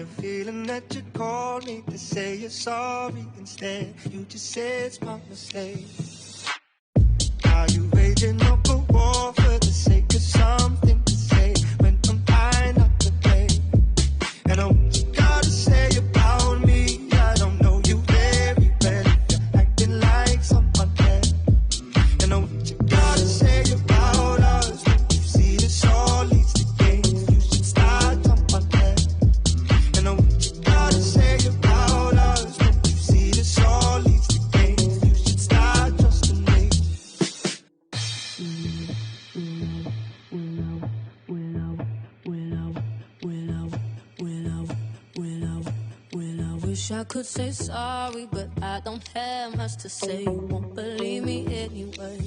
a feeling that you called me to say you're sorry. Instead, you just said it's my mistake. Are you waging up a war for the sake of something to say when I'm fine not to play? And I what you gotta say about me, I don't know you very well. You're acting like someone else. And I what you gotta say about us, when you see this all leads to games, you should start someone else. And I what you gotta say about us, when you see this all leads to games, you should start trusting me. Wish I could say sorry, but I don't have much to say. You won't believe me anyway.